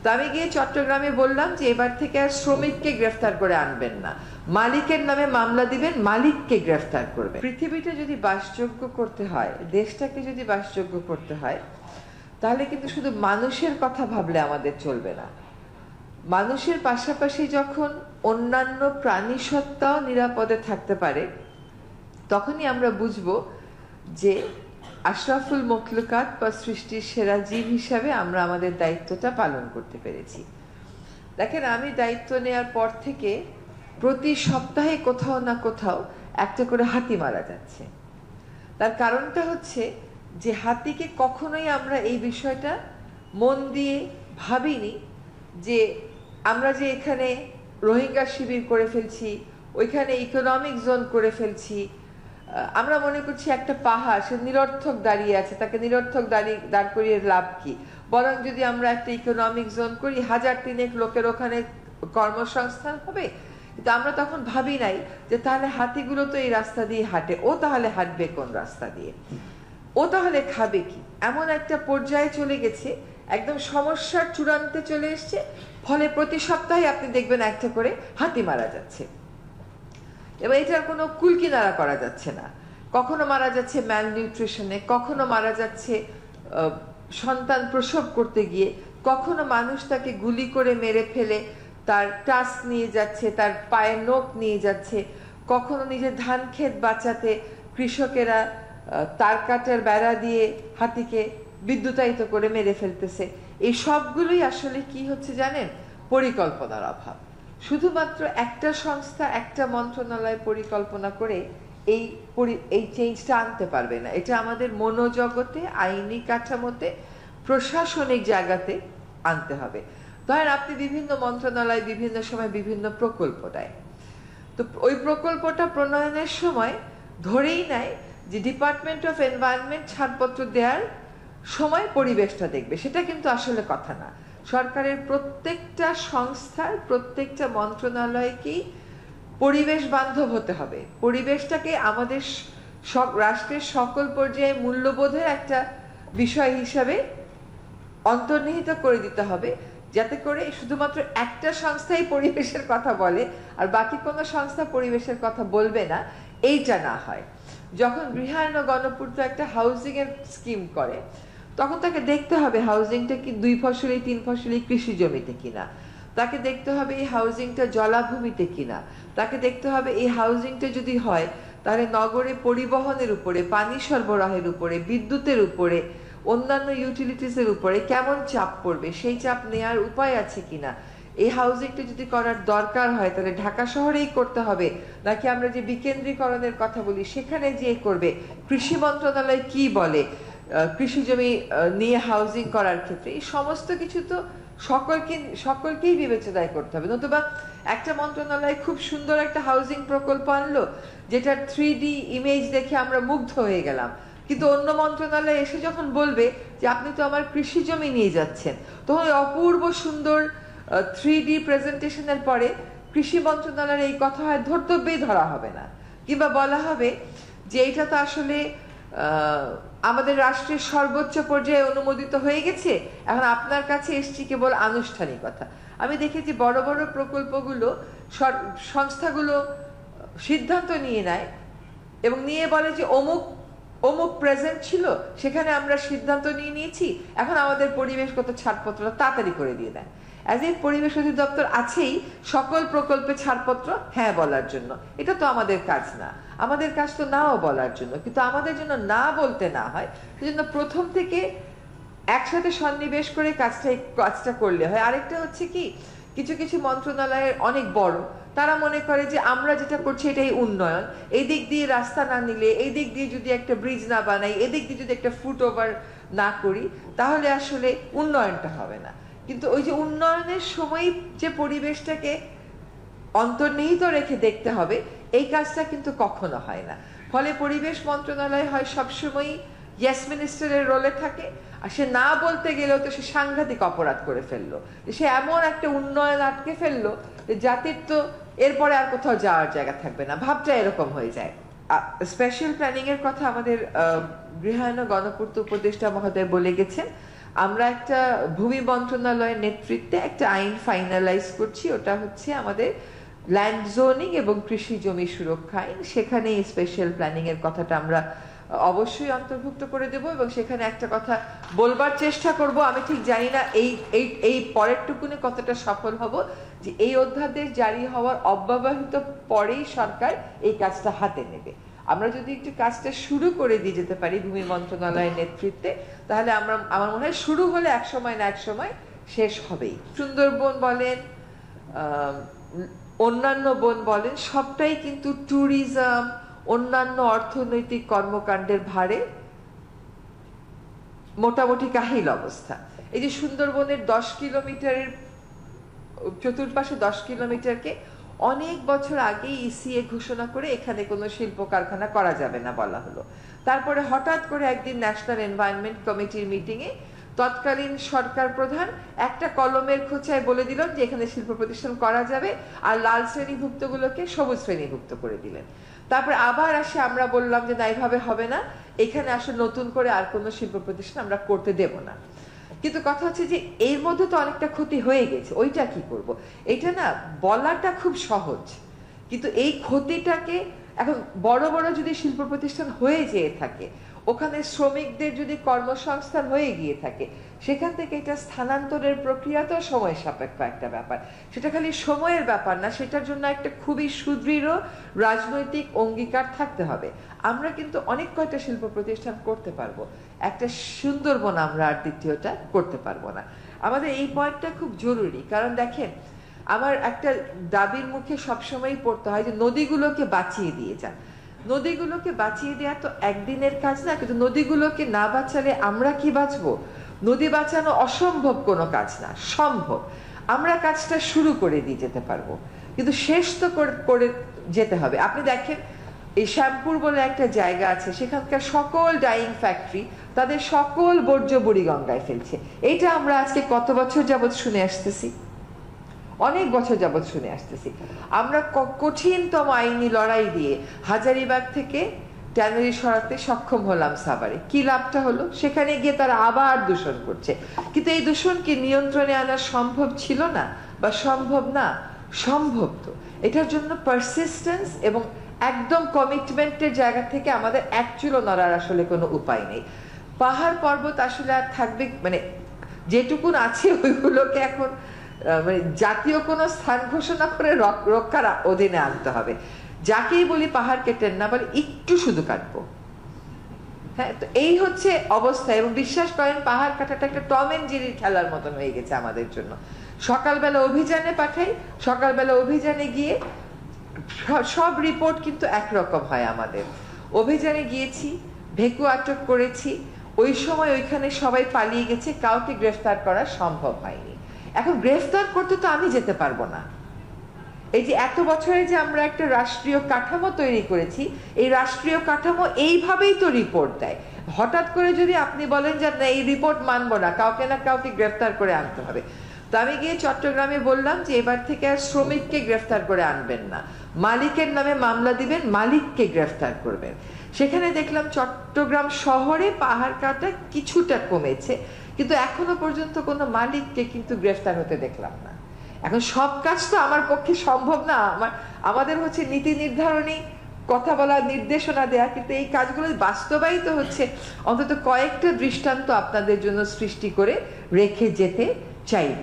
তো আমি গিয়ে চট্টগ্রামে বললাম যে এবার থেকে আর শ্রমিককে গ্রেফতার করে আনবেন না, মালিকের নামে মামলা দিবেন, মালিককে গ্রেফতার করবেন। পৃথিবীটা যদি বাসযোগ্য করতে হয়, দেশটাকে যদি বাসযোগ্য করতে হয়, তাহলে কিন্তু শুধু মানুষের কথা ভাবলে আমাদের চলবে না। মানুষের পাশাপাশি যখন অন্যান্য প্রাণী সত্তাও নিরাপদে থাকতে পারে, তখনই আমরা বুঝবো যে আশরাফুল মখলুকাত বা সৃষ্টির সেরা জীব হিসাবে আমরা আমাদের দায়িত্বটা পালন করতে পেরেছি। দেখেন, আমি দায়িত্ব নেওয়ার পর থেকে প্রতি সপ্তাহে কোথাও না কোথাও একটা করে হাতি মারা যাচ্ছে। তার কারণটা হচ্ছে যে হাতিকে কখনোই আমরা এই বিষয়টা মন দিয়ে ভাবিনি যে আমরা যে এখানে রোহিঙ্গা শিবির করে ফেলছি, ওইখানে ইকোনমিক জোন করে ফেলছি। আমরা মনে করছি একটা পাহাড়, সে নিরর্থক দাঁড়িয়ে আছে, তাকে নিরর্থক দাঁড় করিয়ে লাভ কি? বরং যদি আমরা একটা ইকোনমিক জোন করি, 1000-3 লোকের ওখানে কর্মসংস্থান হবে। কিন্তু আমরা তখন ভাবি নাই যে তাহলে হাতিগুলো তো এই রাস্তা দিয়ে হাঁটে, ও তাহলে হাঁটবে কোন রাস্তা দিয়ে, ও তাহলে খাবে কি? এমন একটা পর্যায়ে চলে গেছে, একদম সমস্যার চূড়ান্তে চলে এসছে। ফলে প্রতি সপ্তাহে আপনি দেখবেন একটা করে হাতি মারা যাচ্ছে, এবার এটার কোনো কুলকিনারা করা যাচ্ছে না। কখনো মারা যাচ্ছে ম্যাল নিউট্রিশনে, কখনো মারা যাচ্ছে সন্তান প্রসব করতে গিয়ে, কখনো মানুষ তাকে গুলি করে মেরে ফেলে তার টাস্ক নিয়ে যাচ্ছে, তার পায়ের নখ নিয়ে যাচ্ছে, কখনো নিজের ধান ক্ষেত বাঁচাতে কৃষকেরা তার কাটার বেড়া দিয়ে হাতিকে বিদ্যুতায়িত করে মেরে ফেলতেছে। এই সবগুলোই আসলে কি হচ্ছে জানেন? পরিকল্পনার অভাব। শুধুমাত্র একটা সংস্থা, একটা মন্ত্রণালয় পরিকল্পনা করে এই চেঞ্জটা আনতে পারবে না। এটা আমাদের মনোজগতে, আইনি কাঠামোতে, প্রশাসনিক জায়গাতে আনতে হবে। ধরেন আপনি বিভিন্ন মন্ত্রণালয় বিভিন্ন সময় বিভিন্ন প্রকল্প দেয়, তো ওই প্রকল্পটা প্রণয়নের সময় ধরেই নেয় যে ডিপার্টমেন্ট অফ এনভায়রনমেন্ট ছাড়পত্র দেওয়ার সময় পরিবেশটা দেখবে। সেটা কিন্তু আসলে কথা না। সরকারের প্রত্যেকটা সংস্থার, প্রত্যেকটা মন্ত্রণালয়কেই পরিবেশ বান্ধব হতে হবে। পরিবেশটাকে আমাদের রাষ্ট্রের সকল পর্যায়ে মূল্যবোধের একটা বিষয় হিসাবে অন্তর্নিহিত করে দিতে হবে, যাতে করে শুধুমাত্র একটা সংস্থাই পরিবেশের কথা বলে আর বাকি কোনো সংস্থা পরিবেশের কথা বলবে না, এইটা না হয়। যখন গৃহায়ণ গণপূর্ত একটা হাউজিং এর স্কিম করে, তখন তাকে দেখতে হবে হাউজিংটা কি 2 ফসলি 3 ফসলি কৃষি জমিতে কিনা, তাকে দেখতে হবে এই হাউজিংটা জলাভূমিতে কিনা, তাকে দেখতে হবে এই হাউজিংটা যদি হয় তাহলে নগরে পরিবহনের উপরে, পানি সরবরাহের উপরে, বিদ্যুতের উপরে, অন্যান্য ইউটিলিটিসের উপরে কেমন চাপ পড়বে, সেই চাপ নেয়ার উপায় আছে কিনা। এই হাউজিংটা যদি করার দরকার হয় তাহলে ঢাকা শহরেই করতে হবে, নাকি আমরা যে বিকেন্দ্রীকরণের কথা বলি সেখানে যেয়ে করবে। কৃষি মন্ত্রণালয় কি বলে কৃষি জমি নিয়ে হাউজিং করার ক্ষেত্রে, এই সমস্ত কিছু তো সকলকেই বিবেচনায় করতে হবে। নতুবা একটা মন্ত্রণালয় খুব সুন্দর একটা হাউজিং প্রকল্প আনলো, যেটার 3D ইমেজ দেখে আমরা মুগ্ধ হয়ে গেলাম, কিন্তু অন্য মন্ত্রণালয় এসে যখন বলবে যে আপনি তো আমার কৃষি জমি নিয়ে যাচ্ছেন, তখন অপূর্ব সুন্দর 3D প্রেজেন্টেশনের পরে কৃষি মন্ত্রণালয়ের এই কথা হয় ধর্তব্যেই ধরা হবে না, কিংবা বলা হবে যে এটা তো আসলে আমাদের রাষ্ট্রের সর্বোচ্চ পর্যায়ে অনুমোদিত হয়ে গেছে, এখন আপনার কাছে এসছি কেবল আনুষ্ঠানিকতা। আমি দেখেছি বড় বড় প্রকল্পগুলো সংস্থাগুলো সিদ্ধান্ত নিয়ে নেয় এবং নিয়ে বলে যে অমুক অমুক প্রেজেন্ট ছিল, সেখানে আমরা সিদ্ধান্ত নিয়ে নিয়েছি, এখন আমাদের পরিবেশগত ছাড়পত্র তাড়াতাড়ি করে দিয়ে দেয়। অ্যাজ এ পরিবেশ অধিদপ্তর আছেই সকল প্রকল্পে ছাড়পত্র হ্যাঁ বলার জন্য। এটা তো আমাদের কাজ না, আমাদের কাজ তো নাও বলার জন্য। কিন্তু আমাদের জন্য না বলতে না হয়, সেজন্য প্রথম থেকে একসাথে সন্নিবেশ করে কাজটা করলে হয়। আরেকটা হচ্ছে কি, কিছু কিছু মন্ত্রণালয়ের অনেক বড়, তারা মনে করে যে আমরা যেটা করছি এটাই উন্নয়ন, এই দিক দিয়ে রাস্তা না নিলে, এই দিক দিয়ে যদি একটা ব্রিজ না বানাই, এদিক দিয়ে যদি একটা ফুট ওভার না করি, তাহলে আসলে উন্নয়নটা হবে না। কিন্তু ওই যে উন্নয়নের সময় যে পরিবেশটাকে অন্তর্নিহিত রেখে দেখতে হবে, এই কাজটা কিন্তু কখনো হয় না। ফলে পরিবেশ মন্ত্রণালয় হয় সবসময় ইয়েস মিনিস্টারের রোলে থাকে, আর সে না বলতে গেলেও তো সে সাংঘাতিক অপরাধ করে ফেললো, সে এমন একটা উন্নয়ন আটকে ফেললো যে জাতির তো এরপরে আর কোথাও যাওয়ার জায়গা থাকবে না, ভাবটা এরকম হয়ে যায়। স্পেশাল প্ল্যানিং এর কথা আমাদের গৃহায়ণ গণপূর্ত উপদেষ্টা মহোদয় বলে গেছেন। আমরা একটা ভূমি মন্ত্রণালয়ের নেতৃত্বে একটা আইন ফাইনালাইজ করছি, ওটা হচ্ছে আমাদের ল্যান্ড জোনিং এবং কৃষি জমি সুরক্ষা আইন। সেখানে স্পেশাল প্ল্যানিং এর কথাটা আমরা অবশ্যই অন্তর্ভুক্ত করে দেব এবং সেখানে একটা কথা বলবার চেষ্টা করব, আমি ঠিক জানি না এই পরের টুকুনে কতটা সফল হব, যে এই অধ্যাদেশ জারি হওয়ার অব্যবহিত পরেই সরকার এই কাজটা হাতে নেবে। আমরা যদি একটু কাজটা শুরু করে দিয়ে যেতে পারি ভূমি মন্ত্রণালয়ের নেতৃত্বে, তাহলে আমার মনে হয় শুরু হলে এক সময় না এক সময় শেষ হবেই। সুন্দরবন বলেন, অন্যান্য বন বলেন, সবটাই কিন্তু ট্যুরিজম, অন্যান্য অর্থনৈতিক কর্মকাণ্ডের ভারে মোটামুটি কাহিল অবস্থা। এই যে সুন্দরবনের 10 কিলোমিটারের চতুর্পাশে 10 কিলোমিটারকে অনেক বছর আগেই ইসিএ ঘোষণা করে এখানে কোনো শিল্প কারখানা করা যাবে না বলা হলো। তারপরে হঠাৎ করে একদিন ন্যাশনাল এনভায়রনমেন্ট কমিটির মিটিংয়ে তৎকালীন সরকার প্রধান একটা কলমের খোঁচায় বলে দিলেন যে এখানে শিল্প প্রতিষ্ঠান করা যাবে, আর লাল শ্রেণীভুক্ত গুলোকে সবুজ শ্রেণীভুক্ত করে দিলেন। তারপর আবার আসে আমরা বললাম যে না, এইভাবে হবে না, এখানে আসলে নতুন করে আর কোনো শিল্প প্রতিষ্ঠান আমরা করতে দেব না। কিন্তু কথা হচ্ছে যে এর মধ্যে তো অনেকটা ক্ষতি হয়ে গেছে, ওইটা কি করব? এটা না বলাটা খুব সহজ, কিন্তু এই ক্ষতিটাকে এখন বড় বড় যদি শিল্প প্রতিষ্ঠান হয়ে যেয়ে থাকে, ওখানে শ্রমিকদের যদি কর্মসংস্থান হয়ে গিয়ে থাকে, সেখান থেকে এটা স্থানান্তরের প্রক্রিয়া তো সময় সাপেক্ষ একটা ব্যাপার। সেটা খালি সময়ের ব্যাপার না, সেটার জন্য একটা খুবই সুদৃঢ় রাজনৈতিক অঙ্গীকার থাকতে হবে। আমরা কিন্তু অনেক কয়টা শিল্প প্রতিষ্ঠান করতে পারবো, একটা সুন্দরবন আমরা আর দ্বিতীয়টা করতে পারবো না। আমাদের এই পয়েন্টটা খুব জরুরি, কারণ দেখেন আমার একটা দাবির মুখে সবসময় পড়তে হয় যে নদীগুলোকে বাঁচিয়ে দিয়ে যান। নদীগুলোকে বাঁচিয়ে দেওয়া তো একদিনের কাজ না, কিন্তু নদীগুলোকে না বাঁচালে আমরা কি বাঁচবো? নদী বাঁচানো অসম্ভব কোনো কাজ না, সম্ভব। আমরা কাজটা শুরু করে দিয়ে যেতে পারবো, কিন্তু শেষ তো করে যেতে হবে। আপনি দেখেন এই শ্যামপুর বলে একটা জায়গা আছে, সেখানকার সকল ডাইং ফ্যাক্টরি তাদের সকল বর্জ্য বুড়িগঙ্গায় ফেলছে। এইটা আমরা আজকে কত বছর যাবৎ শুনে আসতেছি, অনেক বছর যাবৎ শুনে আসতেছি। আমরা কঠিনতম আইনি লড়াই দিয়ে হাজারীবাগ থেকে ট্যানারি সরাতে সক্ষম হলাম সাভারে। কি লাভটা হলো? সেখানে গিয়ে তারা আবার দূষণ করছে। কিন্তু এই দূষণ কি নিয়ন্ত্রণে আনা সম্ভব ছিল না বা সম্ভব না? সম্ভব। তো এটার জন্য পারসিস্টেন্স এবং একদম কমিটমেন্টের জায়গা থেকে আমাদের এক চুলো নড়ার আসলে কোনো উপায় নেই। পাহাড় পর্বত আসলে আর থাকবে, মানে যেটুকুন আছে ওইগুলোকে এখন মানে জাতীয় কোনো স্থান ঘোষণা করে রক্ষার অধীনে আনতে হবে। যাকেই বলি পাহাড় কেটেন না, বলে একটু শুধু কাটবো। হ্যাঁ, তো এই হচ্ছে অবস্থা। এবং বিশ্বাস করেন পাহাড় কাটাটা একটা টম এন্ড জেরির খেলার মতন হয়ে গেছে আমাদের জন্য। সকালবেলা অভিযানে পাঠাই, সকালবেলা অভিযানে গিয়ে সব রিপোর্ট কিন্তু একরকম হয়। আমাদের অভিযানে গিয়েছি, ভেকু আটক করেছি, ওই সময় ওইখানে সবাই পালিয়ে গেছে, কাউকে গ্রেফতার করা সম্ভব হয়নি। এখন গ্রেফতার করতে তো আমি যেতে পারবো না। এই যে এত বছরে যে আমরা একটা রাষ্ট্রীয় কাঠামো তৈরি করেছি, এই রাষ্ট্রীয় কাঠামো এইভাবেই তো রিপোর্ট দেয়। হঠাৎ করে যদি আপনি বলেন যে না, এই রিপোর্ট মানবো না, কাউকে না কাউকে গ্রেফতার করে আনতে হবে। তো আমি গিয়ে চট্টগ্রামে বললাম যে এবার থেকে আর শ্রমিককে গ্রেফতার করে আনবেন না, মালিকের নামে মামলা দিবেন, মালিককে গ্রেফতার করবেন। সেখানে দেখলাম চট্টগ্রাম শহরে পাহাড় কাটা কিছুটা কমেছে, কিন্তু এখনো পর্যন্ত কোনো মালিককে কিন্তু গ্রেফতার হতে দেখলাম না। এখন সব কাজ তো আমার পক্ষে সম্ভব না, আমাদের হচ্ছে নীতি নির্ধারণী, কথা বলা, নির্দেশনা দেয়া, কিন্তু এই কাজগুলো বাস্তবায়িত হচ্ছে। অন্তত কয়েকটা দৃষ্টান্ত আপনাদের জন্য সৃষ্টি করে রেখে যেতে চাইব।